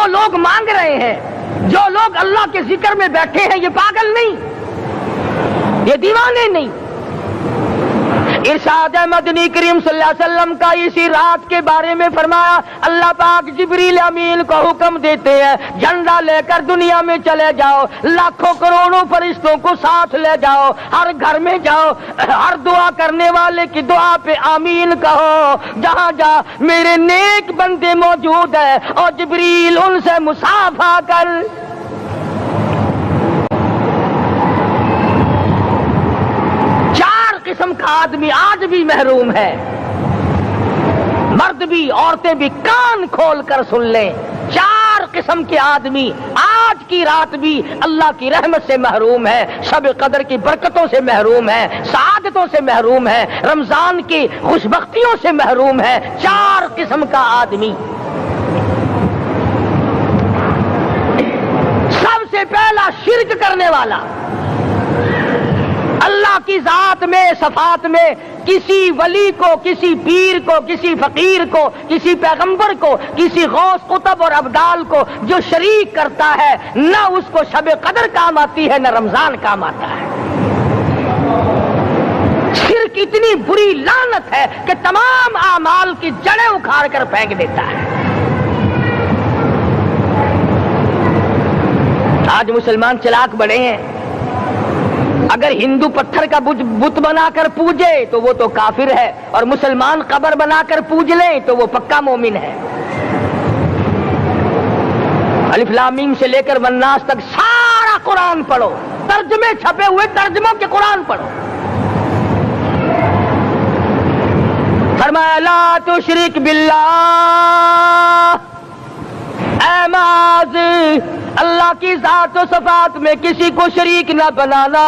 جو لوگ مانگ رہے ہیں، جو لوگ اللہ کے ذکر میں بیٹھے ہیں، یہ پاگل نہیں، یہ دیوانے نہیں۔ ارشاد مدنی کریم صلی اللہ علیہ وسلم کا اسی رات کے بارے میں فرمایا، اللہ پاک جبریل امین کو حکم دیتے ہیں جھنڈا لے کر دنیا میں چلے جاؤ، لاکھوں کروڑوں فرشتوں کو ساتھ لے جاؤ، ہر گھر میں جاؤ، ہر دعا کرنے والے کی دعا پہ آمین کہو، جہاں جا میرے نیک بندے موجود ہیں، اور جبریل ان سے مصافحہ کر۔ قسم کا آدمی آج بھی محروم ہے، مرد بھی عورتیں بھی کان کھول کر سن لیں، 4 قسم کے آدمی آج کی رات بھی اللہ کی رحمت سے محروم ہے، شب قدر کی برکتوں سے محروم ہے، سعادتوں سے محروم ہے، رمضان کی خوشبختیوں سے محروم ہے۔ 4 قسم کا آدمی۔ سب سے پہلا شرک کرنے والا، اللہ کی ذات میں صفات میں کسی ولی کو، کسی پیر کو، کسی فقیر کو، کسی پیغمبر کو، کسی غوث قطب اور ابدال کو جو شریک کرتا ہے، نہ اس کو شب قدر کام آتی ہے، نہ رمضان کام آتا ہے۔ شرک اتنی بری لعنت ہے کہ تمام اعمال کی جڑیں اکھاڑ کر پھینک دیتا ہے۔ آج مسلمان چلاک بڑے ہیں، اگر ہندو پتھر کا بت بنا کر پوجے تو وہ تو کافر ہے، اور مسلمان قبر بنا کر پوج لیں تو وہ پکا مومن ہے۔ الف لام میم سے لے کر والناس تک سارا قرآن پڑھو، ترجمے چھپے ہوئے ترجموں کے قرآن پڑھو۔ فرمایا لا تشرک باللہ، اے معاذ اللہ کی ذات و صفات میں کسی کو شریک نہ بنانا،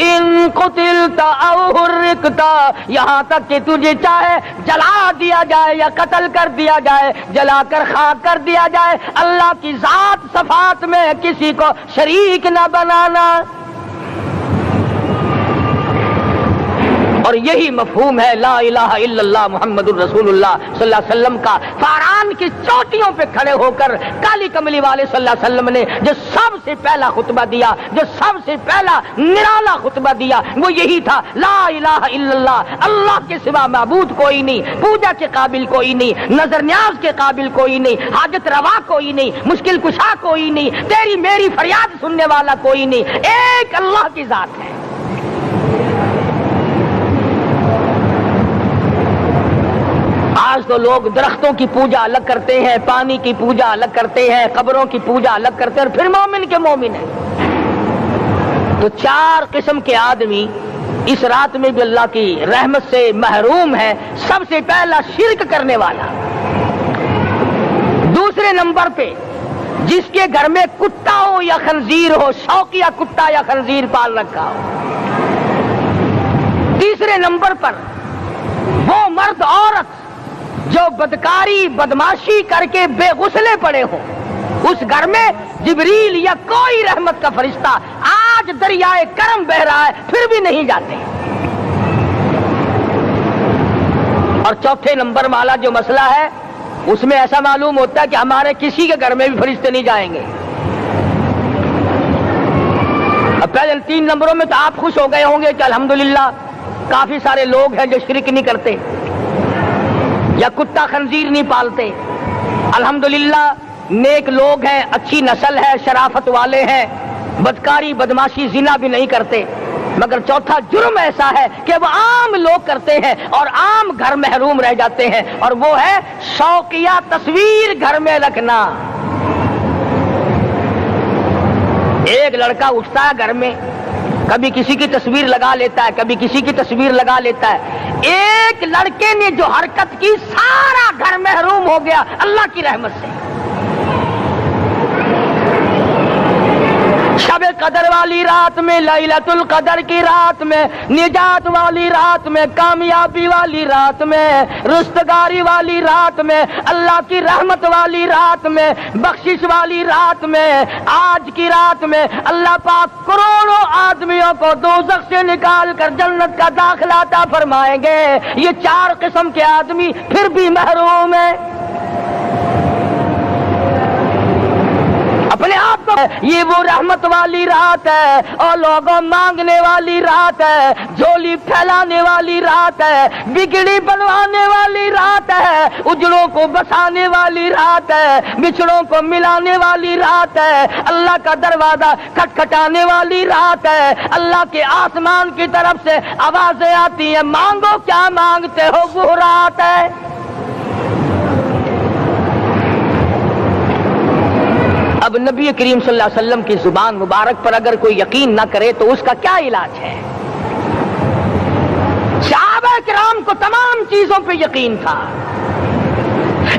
ان قتلت او حرقت، یہاں تک کہ تجھے چاہے جلا دیا جائے یا قتل کر دیا جائے، جلا کر خاک کر دیا جائے، اللہ کی ذات صفات میں کسی کو شریک نہ بنانا۔ اور یہی مفہوم ہے لا الہ الا اللہ محمد الرسول اللہ صلی اللہ علیہ وسلم کا۔ فاران کی چوٹیوں پہ کھڑے ہو کر کالی کملی والے صلی اللہ علیہ وسلم نے جو سب سے پہلا خطبہ دیا، جو سب سے پہلا نرالا خطبہ دیا، وہ یہی تھا لا الہ الا اللہ، اللہ کے سوا معبود کوئی نہیں، پوجا کے قابل کوئی نہیں، نظر نیاز کے قابل کوئی نہیں، حاجت روا کوئی نہیں، مشکل کشا کوئی نہیں، تیری میری فریاد سننے والا کوئی نہیں، ایک اللہ کی ذات ہے۔ آج تو لوگ درختوں کی پوجا الگ کرتے ہیں، پانی کی پوجا الگ کرتے ہیں، قبروں کی پوجا الگ کرتے ہیں، اور پھر مومن کے مومن ہیں۔ تو 4 قسم کے آدمی اس رات میں بھی اللہ کی رحمت سے محروم ہے۔ سب سے پہلا شرک کرنے والا، دوسرے نمبر پہ جس کے گھر میں کتا ہو یا خنزیر ہو، شوقیہ کتا یا خنزیر پال رکھا ہو۔ تیسرے نمبر پر وہ مرد عورت جو بدکاری بدماشی کر کے بے غسلے پڑے ہوں، اس گھر میں جبریل یا کوئی رحمت کا فرشتہ آج دریائے کرم بہ رہا ہے پھر بھی نہیں جاتے۔ اور چوتھے نمبر والا جو مسئلہ ہے، اس میں ایسا معلوم ہوتا ہے کہ ہمارے کسی کے گھر میں بھی فرشتے نہیں جائیں گے۔ اب پہلے 3 نمبروں میں تو آپ خوش ہو گئے ہوں گے کہ الحمدللہ کافی سارے لوگ ہیں جو شرک نہیں کرتے یا کتا خنزیر نہیں پالتے، الحمدللہ نیک لوگ ہیں، اچھی نسل ہے، شرافت والے ہیں، بدکاری بدماشی زنا بھی نہیں کرتے۔ مگر چوتھا جرم ایسا ہے کہ وہ عام لوگ کرتے ہیں اور عام گھر محروم رہ جاتے ہیں، اور وہ ہے شوقیہ تصویر گھر میں رکھنا۔ ایک لڑکا اٹھتا ہے گھر میں، کبھی کسی کی تصویر لگا لیتا ہے، کبھی کسی کی تصویر لگا لیتا ہے۔ ایک لڑکے نے جو حرکت کی سارا گھر محروم ہو گیا اللہ کی رحمت سے۔ شب قدر والی رات میں، لیلۃ القدر کی رات میں، نجات والی رات میں، کامیابی والی رات میں، رستگاری والی رات میں، اللہ کی رحمت والی رات میں، بخشش والی رات میں، آج کی رات میں اللہ پاک کروڑوں آدمیوں کو دوزخ سے نکال کر جنت کا داخلہ عطا فرمائیں گے۔ یہ 4 قسم کے آدمی پھر بھی محروم ہیں۔ اپنے آپ کو یہ وہ رحمت والی رات ہے اور لوگوں مانگنے والی رات ہے، جھولی پھیلانے والی رات ہے، بگڑی بنوانے والی رات ہے، اجڑوں کو بسانے والی رات ہے، بچھڑوں کو ملانے والی رات ہے، اللہ کا دروازہ کھٹکھٹانے والی رات ہے، اللہ کے آسمان کی طرف سے آوازیں آتی ہیں، مانگو کیا مانگتے ہو، وہ رات ہے۔ اب نبی کریم صلی اللہ علیہ وسلم کی زبان مبارک پر اگر کوئی یقین نہ کرے تو اس کا کیا علاج ہے؟ صحابہ کرام کو تمام چیزوں پہ یقین تھا،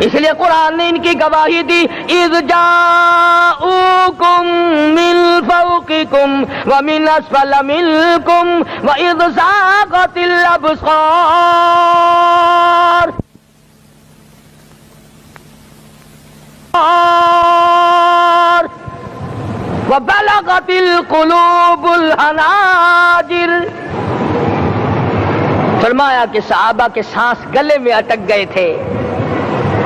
اس لیے قرآن نے ان کی گواہی دی، اذ جاؤکم من فوقکم ومن اسفل منکم واذ زاغت الابصار وبلغت القلوب الحناجر۔ فرمایا کہ صحابہ کے سانس گلے میں اٹک گئے تھے،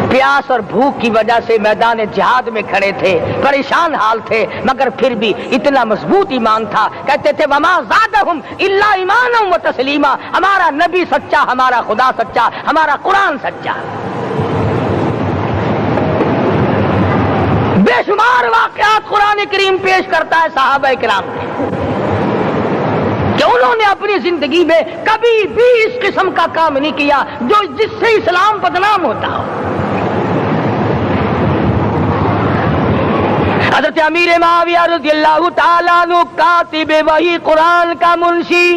پیاس اور بھوک کی وجہ سے میدان جہاد میں کھڑے تھے، پریشان حال تھے، مگر پھر بھی اتنا مضبوط ایمان تھا، کہتے تھے وما زادہم الا ایمانا و تسلیما، ہمارا نبی سچا، ہمارا خدا سچا، ہمارا قرآن سچا۔ بے شمار واقعات قرآن کریم پیش کرتا ہے صحابہ کرام نے کہ انہوں نے اپنی زندگی میں کبھی بھی اس قسم کا کام نہیں کیا جس سے اسلام بدنام ہوتا ہو۔ حضرت امیر معاویہ رضی اللہ تعالیٰ عنہ کاتب وحی قرآن کا منشی،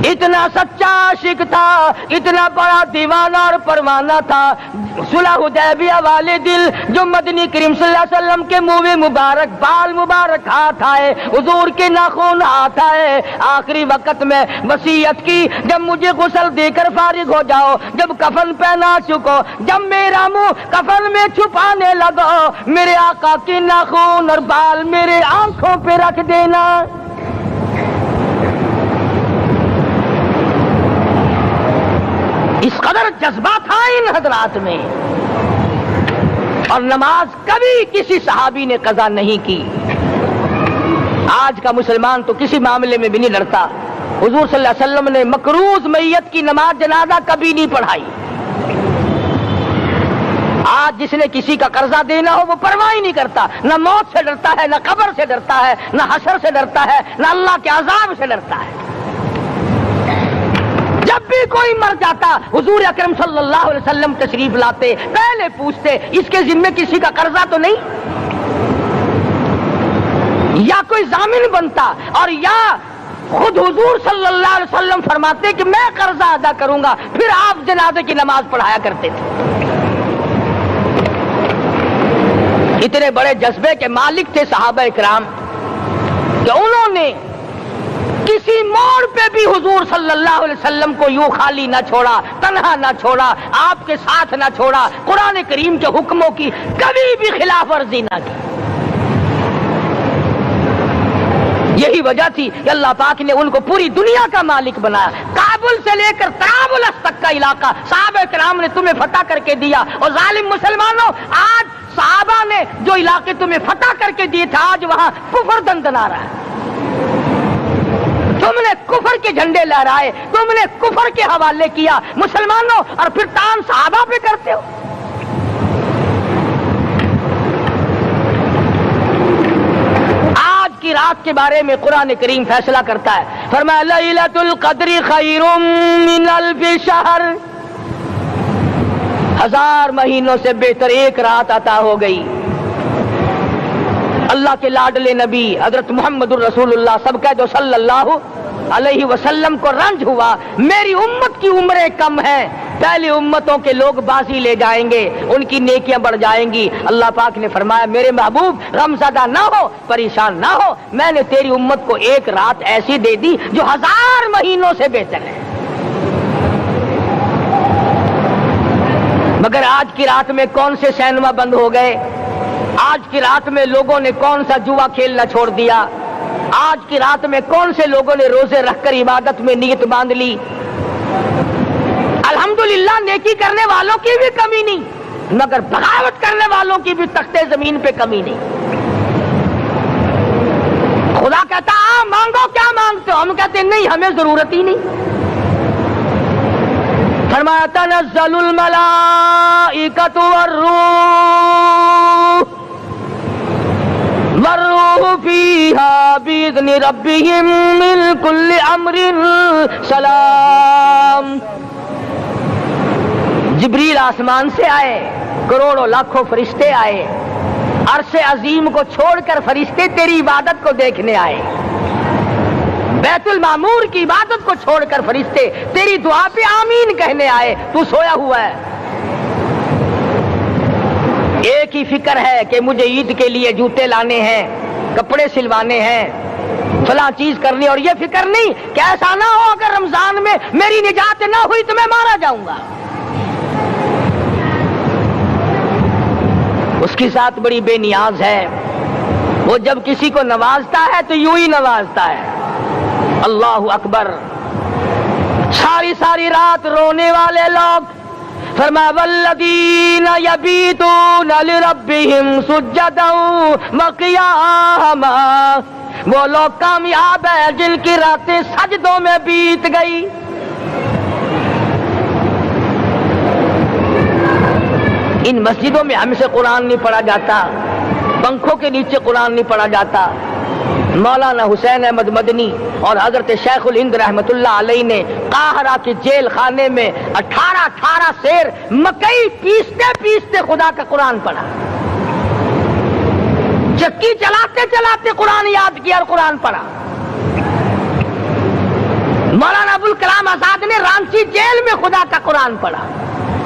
اتنا سچا عاشق تھا، اتنا بڑا دیوانہ اور پروانہ تھا، صلح حدیبیہ والے دل جو مدنی کریم صلی اللہ علیہ وسلم کے منہ مبارک، بال مبارک ہاتھ آئے، حضور کے ناخن ہاتھ آئے، آخری وقت میں وصیت کی جب مجھے غسل دے کر فارغ ہو جاؤ، جب کفن پہنا چکو، جب میرا منہ کفن میں چھپانے لگو، میرے آقا کے ناخن اور بال میرے آنکھوں پہ رکھ دینا۔ اس قدر جذبہ تھا ان حضرات میں، اور نماز کبھی کسی صحابی نے قضا نہیں کی۔ آج کا مسلمان تو کسی معاملے میں بھی نہیں ڈرتا، حضور صلی اللہ علیہ وسلم نے مقروض میت کی نماز جنازہ کبھی نہیں پڑھائی۔ آج جس نے کسی کا قرضہ دینا ہو وہ پرواہ ہی نہیں کرتا، نہ موت سے ڈرتا ہے، نہ قبر سے ڈرتا ہے، نہ حشر سے ڈرتا ہے، نہ اللہ کے عذاب سے ڈرتا ہے۔ جب بھی کوئی مر جاتا حضور اکرم صلی اللہ علیہ وسلم تشریف لاتے، پہلے پوچھتے اس کے ذمے کسی کا قرضہ تو نہیں، یا کوئی ضامن بنتا، اور یا خود حضور صلی اللہ علیہ وسلم فرماتے کہ میں قرضہ ادا کروں گا، پھر آپ جنازے کی نماز پڑھایا کرتے تھے۔ اتنے بڑے جذبے کے مالک تھے صحابہ کرام کہ انہوں نے کسی موڑ پہ بھی حضور صلی اللہ علیہ وسلم کو یوں خالی نہ چھوڑا، تنہا نہ چھوڑا، آپ کے ساتھ نہ چھوڑا، قرآن کریم کے حکموں کی کبھی بھی خلاف ورزی نہ کی۔ یہی وجہ تھی کہ اللہ پاک نے ان کو پوری دنیا کا مالک بنایا، کابل سے لے کر طرابلس تک کا علاقہ صحابہ کرام نے تمہیں فتح کر کے دیا، اور ظالم مسلمانوں آج صحابہ نے جو علاقے تمہیں فتح کر کے دیے تھے آج وہاں کفر دندنا رہا ہے۔ تم نے کفر کے جھنڈے لہرائے، تم نے کفر کے حوالے کیا مسلمانوں، اور پھر تان صحابہ پہ کرتے ہو۔ آج کی رات کے بارے میں قرآن کریم فیصلہ کرتا ہے، فرمایا لیلۃ القدر خیر من الف شہر، 1000 مہینوں سے بہتر ایک رات عطا ہو گئی۔ اللہ کے لاڈلے نبی حضرت محمد الرسول اللہ سب کا جو صلی اللہ علیہ وسلم کو رنج ہوا، میری امت کی عمریں کم ہیں، پہلی امتوں کے لوگ بازی لے جائیں گے، ان کی نیکیاں بڑھ جائیں گی۔ اللہ پاک نے فرمایا میرے محبوب غمزدہ نہ ہو، پریشان نہ ہو، میں نے تیری امت کو ایک رات ایسی دے دی جو 1000 مہینوں سے بہتر ہے۔ مگر آج کی رات میں کون سے سینما بند ہو گئے، آج کی رات میں لوگوں نے کون سا جوا کھیلنا چھوڑ دیا، آج کی رات میں کون سے لوگوں نے روزے رکھ کر عبادت میں نیت باندھ لی۔ الحمدللہ نیکی کرنے والوں کی بھی کمی نہیں، مگر بغاوت کرنے والوں کی بھی تختے زمین پہ کمی نہیں۔ خدا کہتا مانگو کیا مانگتے ہو، ہم کہتے ہیں نہیں ہمیں ضرورت ہی نہیں۔ فرمایا تنزل الملائکۃ والروح فیہا بإذن ربہم من کل امر سلام۔ جبریل آسمان سے آئے، کروڑوں لاکھوں فرشتے آئے، عرش عظیم کو چھوڑ کر فرشتے تیری عبادت کو دیکھنے آئے، بیت المعمور کی عبادت کو چھوڑ کر فرشتے تیری دعا پہ آمین کہنے آئے، تو سویا ہوا ہے۔ ایک ہی فکر ہے کہ مجھے عید کے لیے جوتے لانے ہیں، کپڑے سلوانے ہیں، فلاں چیز کرنی، اور یہ فکر نہیں کہ ایسا نہ ہو اگر رمضان میں میری نجات نہ ہوئی تو میں مارا جاؤں گا۔ اس کی ذات بڑی بے نیاز ہے، وہ جب کسی کو نوازتا ہے تو یوں ہی نوازتا ہے۔ اللہ اکبر۔ ساری ساری رات رونے والے لوگ، فرمایا والذین یبیتون لربہم سجدا وقیاما، وہ لوگ کامیاب ہیں جن کی راتیں سجدوں میں بیت گئی۔ ان مسجدوں میں ہم سے قرآن نہیں پڑھا جاتا، پنکھوں کے نیچے قرآن نہیں پڑھا جاتا۔ مولانا حسین احمد مدنی اور حضرت شیخ الہند رحمت اللہ علیہ نے قاہرہ کے جیل خانے میں 18 سیر مکئی پیستے پیستے خدا کا قرآن پڑھا، چکی چلاتے چلاتے قرآن یاد کیا اور قرآن پڑھا۔ مولانا ابوالکلام آزاد نے رانچی جیل میں خدا کا قرآن پڑھا،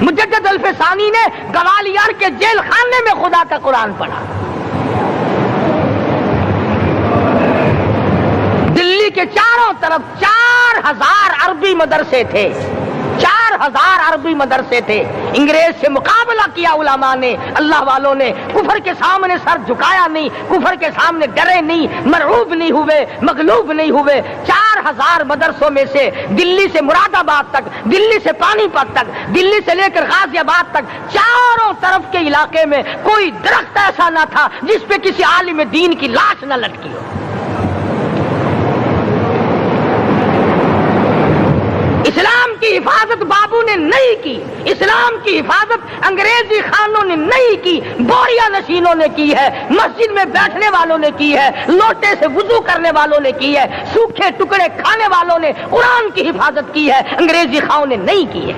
مجدد الفسانی نے گوالیار کے جیل خانے میں خدا کا قرآن پڑھا۔ دلی کے چاروں طرف 4000 عربی مدرسے تھے، 4000 عربی مدرسے تھے۔ انگریز سے مقابلہ کیا علماء نے، اللہ والوں نے، کفر کے سامنے سر جھکایا نہیں، کفر کے سامنے ڈرے نہیں، مرعوب نہیں ہوئے، مغلوب نہیں ہوئے۔ 4000 مدرسوں میں سے دلی سے مراد آباد تک، دلی سے پانی پت تک، دلی سے لے کر غازی آباد تک، چاروں طرف کے علاقے میں کوئی درخت ایسا نہ تھا جس پہ کسی عالم دین کی لاش نہ لٹکی ہو۔ اسلام کی حفاظت بابو نے نہیں کی، اسلام کی حفاظت انگریزی خانوں نے نہیں کی، بوریا نشینوں نے کی ہے، مسجد میں بیٹھنے والوں نے کی ہے، لوٹے سے وضو کرنے والوں نے کی ہے، سوکھے ٹکڑے کھانے والوں نے قرآن کی حفاظت کی ہے، انگریزی خانوں نے نہیں کی ہے۔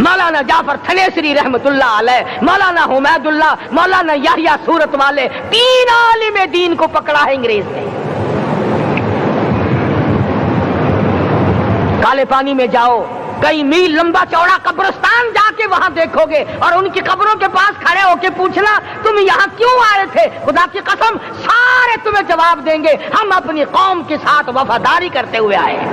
مولانا جعفر تھنیسری رحمت اللہ علیہ، مولانا حمید اللہ، مولانا یحییٰ صورت والے، 3 عالم دین کو پکڑا ہے انگریز نے۔ کالے پانی میں جاؤ، کئی میل لمبا چوڑا قبرستان جا کے وہاں دیکھو گے، اور ان کی قبروں کے پاس کھڑے ہو کے پوچھنا تم یہاں کیوں آئے تھے، خدا کی قسم سارے تمہیں جواب دیں گے ہم اپنی قوم کے ساتھ وفاداری کرتے ہوئے آئے ہیں۔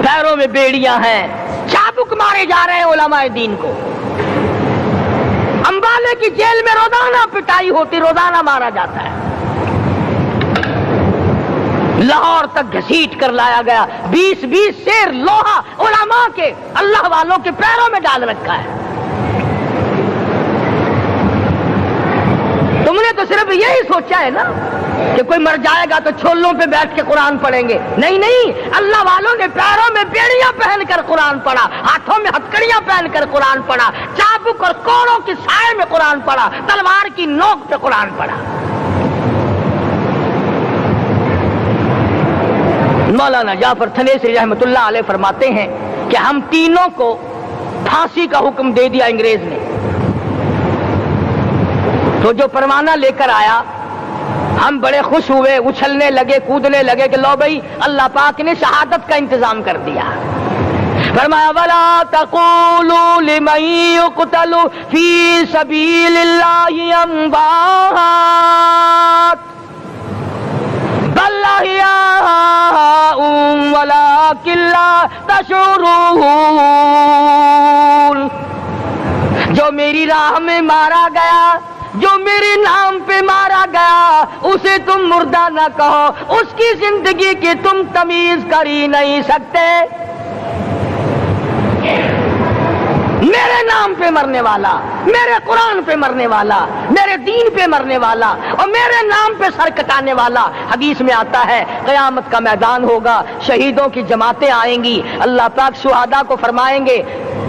پیروں میں بیڑیاں ہیں، چابک مارے جا رہے ہیں علماء دین کو۔ امبالے کی جیل میں روزانہ پٹائی ہوتی، روزانہ مارا جاتا ہے۔ لاہور تک گھسیٹ کر لایا گیا، 20 سیر لوہا علماء کے، اللہ والوں کے پیروں میں ڈال رکھا ہے۔ تم نے تو صرف یہی سوچا ہے نا کہ کوئی مر جائے گا تو چھولوں پہ بیٹھ کے قرآن پڑھیں گے، نہیں نہیں، اللہ والوں نے پیروں میں بیڑیاں پہن کر قرآن پڑھا، ہاتھوں میں ہتکڑیاں پہن کر قرآن پڑھا، چابک اور کوڑوں کی سائے میں قرآن پڑھا، تلوار کی نوک پہ قرآن پڑھا۔ مولانا جعفر تھنیسری رحمت اللہ علیہ فرماتے ہیں کہ ہم تینوں کو پھانسی کا حکم دے دیا انگریز نے، تو جو پروانہ لے کر آیا ہم بڑے خوش ہوئے، اچھلنے لگے، کودنے لگے کہ لو بھائی اللہ پاک نے شہادت کا انتظام کر دیا۔ فرمایا وَلَا تَقُولُوا لِمَن يُقْتَلُ فِي سَبِيلِ اللَّهِ أَمْوَاتٌ بَلْ أَحْيَاءٌ وَلَٰكِن لَّا تَشْعُرُونَ۔ جو میری راہ میں مارا گیا جو میرے نام پہ مارا گیا اسے تم مردہ نہ کہو، اس کی زندگی کی تم تمیز کر ہی نہیں سکتے۔ میرے نام پہ مرنے والا، میرے قرآن پہ مرنے والا، میرے دین پہ مرنے والا اور میرے نام پہ سر کٹانے والا، حدیث میں آتا ہے قیامت کا میدان ہوگا، شہیدوں کی جماعتیں آئیں گی، اللہ پاک شہداء کو فرمائیں گے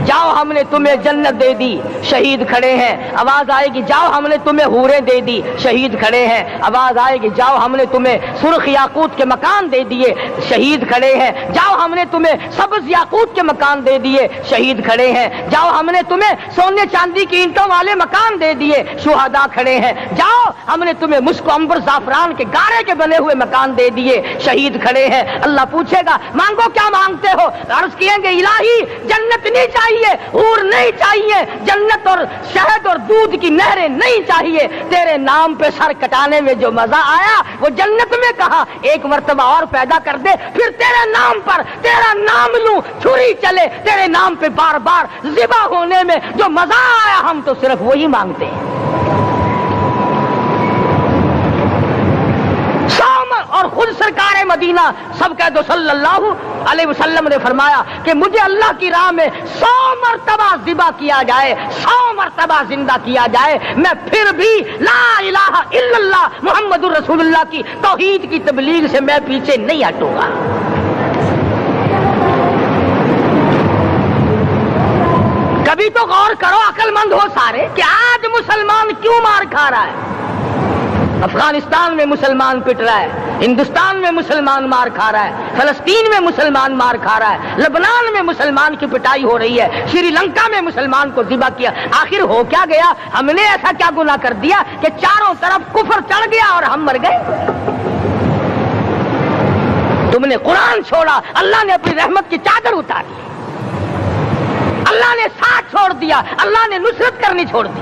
جاؤ ہم نے تمہیں جنت دے دی، شہید کھڑے ہیں، آواز آئے گی جاؤ ہم نے تمہیں حوریں دے دی، شہید کھڑے ہیں، آواز آئے گی جاؤ ہم نے تمہیں سرخ یاقوت کے مکان دے دیے، شہید کھڑے ہیں، جاؤ ہم نے تمہیں سبز یاقوت کے مکان دے دیے، شہید کھڑے ہیں، جاؤ ہم نے تمہیں سونے چاندی کی اینٹوں والے مکان دے دیے، شہداء کھڑے ہیں، جاؤ ہم نے تمہیں مشک و عنبر زعفران کے گارے کے بنے ہوئے مکان دے دیے، شہید کھڑے ہیں۔ اللہ پوچھے گا مانگو کیا مانگتے ہو؟ عرض کیے گے الہی جنت نہیں چاہیے، حور نہیں چاہیے، جنت اور شہد اور دودھ کی نہریں نہیں چاہیے، تیرے نام پہ سر کٹانے میں جو مزہ آیا وہ جنت میں کہا، ایک مرتبہ اور پیدا کر دے پھر تیرے نام پر تیرا نام لوں، چھری چلے تیرے نام پہ بار بار ذبح ہونے میں جو مزہ آیا، ہم تو صرف وہی مانگتے ہیں۔ اور خود سرکار مدینہ سب کہہ دو صلی اللہ علیہ وسلم نے فرمایا کہ مجھے اللہ کی راہ میں 100 مرتبہ ذبح کیا جائے، 100 مرتبہ زندہ کیا جائے، میں پھر بھی لا الہ الا اللہ محمد الرسول اللہ کی توحید کی تبلیغ سے میں پیچھے نہیں ہٹوں گا۔ کبھی تو غور کرو، عقل مند ہو سارے، کہ آج مسلمان کیوں مار کھا رہا ہے؟ افغانستان میں مسلمان پٹ رہا ہے، ہندوستان میں مسلمان مار کھا رہا ہے، فلسطین میں مسلمان مار کھا رہا ہے، لبنان میں مسلمان کی پٹائی ہو رہی ہے، سری لنکا میں مسلمان کو ذبح کیا۔ آخر ہو کیا گیا؟ ہم نے ایسا کیا گناہ کر دیا کہ چاروں طرف کفر چڑھ گیا اور ہم مر گئے؟ تم نے قرآن چھوڑا، اللہ نے اپنی رحمت کی چادر اتار دی، اللہ نے ساتھ چھوڑ دیا، اللہ نے نصرت کرنی چھوڑ دی،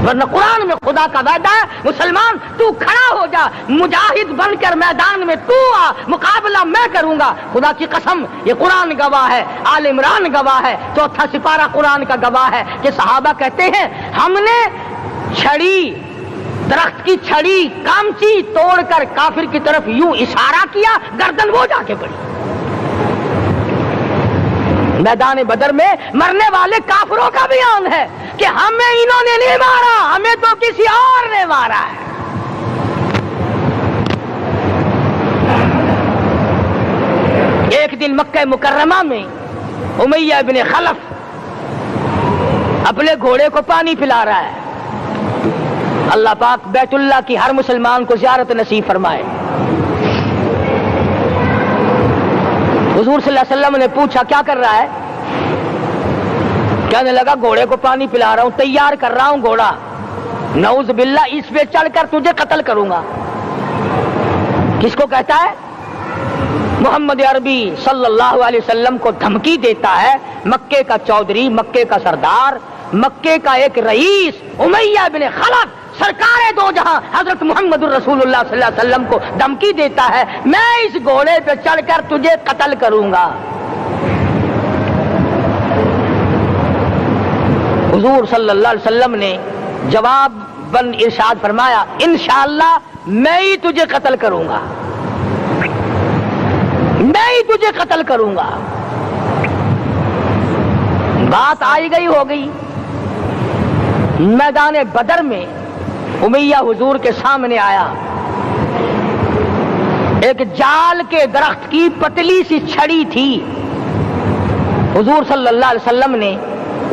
ورنہ قرآن میں خدا کا وعدہ ہے مسلمان تو کھڑا ہو جا، مجاہد بن کر میدان میں تو آ، مقابلہ میں کروں گا۔ خدا کی قسم یہ قرآن گواہ ہے، آل عمران گواہ ہے، چوتھا سپارہ قرآن کا گواہ ہے کہ صحابہ کہتے ہیں ہم نے چھڑی، درخت کی چھڑی کامچی توڑ کر کافر کی طرف یوں اشارہ کیا، گردن وہ جا کے پڑی۔ میدان بدر میں مرنے والے کافروں کا بیان ہے کہ ہمیں انہوں نے نہیں مارا، ہمیں تو کسی اور نے مارا ہے۔ ایک دن مکہ مکرمہ میں امیہ ابن خلف اپنے گھوڑے کو پانی پلا رہا ہے۔ اللہ پاک بیت اللہ کی ہر مسلمان کو زیارت نصیب فرمائے۔ حضور صلی اللہ علیہ وسلم نے پوچھا کیا کر رہا ہے؟ کہنے لگا گھوڑے کو پانی پلا رہا ہوں، تیار کر رہا ہوں گھوڑا، نعوذ باللہ اس پہ چڑھ کر تجھے قتل کروں گا۔ کس کو کہتا ہے؟ محمد عربی صلی اللہ علیہ وسلم کو دھمکی دیتا ہے، مکے کا چودھری، مکے کا سردار، مکے کا ایک رئیس امیہ بن خلف سرکار دو جہاں حضرت محمد الرسول اللہ صلی اللہ علیہ وسلم کو دھمکی دیتا ہے میں اس گھوڑے پہ چڑھ کر تجھے قتل کروں گا۔ حضور صلی اللہ علیہ وسلم نے جواب بن ارشاد فرمایا انشاءاللہ میں ہی تجھے قتل کروں گا، میں ہی تجھے قتل کروں گا۔ بات آئی گئی ہو گئی۔ میدان بدر میں امیہ حضور کے سامنے آیا، ایک جال کے درخت کی پتلی سی چھڑی تھی، حضور صلی اللہ علیہ وسلم نے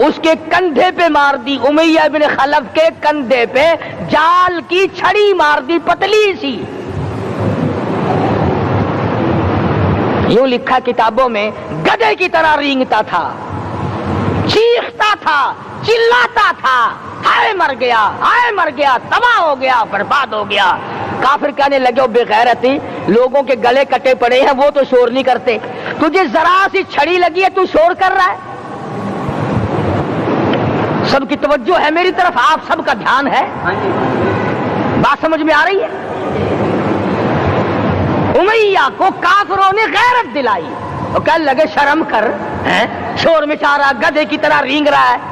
اس کے کندھے پہ مار دی، امیہ بن خلف کے کندھے پہ جال کی چھڑی مار دی پتلی سی۔ یوں لکھا کتابوں میں گدھے کی طرح رینگتا تھا، چیختا تھا، چلاتا تھا، ہائے مر گیا، ہائے مر گیا، تباہ ہو گیا، برباد ہو گیا۔ کافر کہنے لگے بے غیرتی، لوگوں کے گلے کٹے پڑے ہیں وہ تو شور نہیں کرتے، تجھے ذرا سی چھڑی لگی ہے تو شور کر رہا ہے۔ سب کی توجہ ہے میری طرف، آپ سب کا دھیان ہے، بات سمجھ میں آ رہی ہے؟ امیہ کو کافروں نے غیرت دلائی، وہ کہنے لگے شرم کر، شور مچا رہا، گدھے کی طرح رینگ رہا ہے۔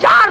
4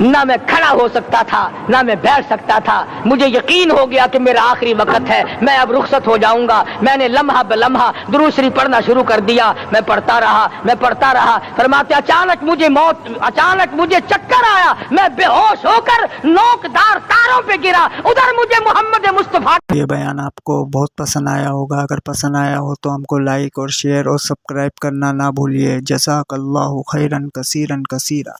نہ میں کھڑا ہو سکتا تھا نہ میں بیٹھ سکتا تھا. مجھے یقین ہو گیا کہ میرا آخری وقت ہے, میں اب رخصت ہو جاؤں گا. میں نے لمحہ بلمحہ درود شریف پڑھنا شروع کر دیا. میں پڑھتا رہا. فرماتے اچانک مجھے چکر آیا, میں بے ہوش ہو کر نوکدار تاروں پہ گرا. ادھر مجھے محمد مصطفیٰ. یہ بیان آپ کو بہت پسند آیا ہوگا. اگر پسند آیا ہو تو ہم کو لائک اور شیئر اور سبسکرائب کرنا نہ بھولیے. جزاک اللہ خیرا کثیرا کثیرا.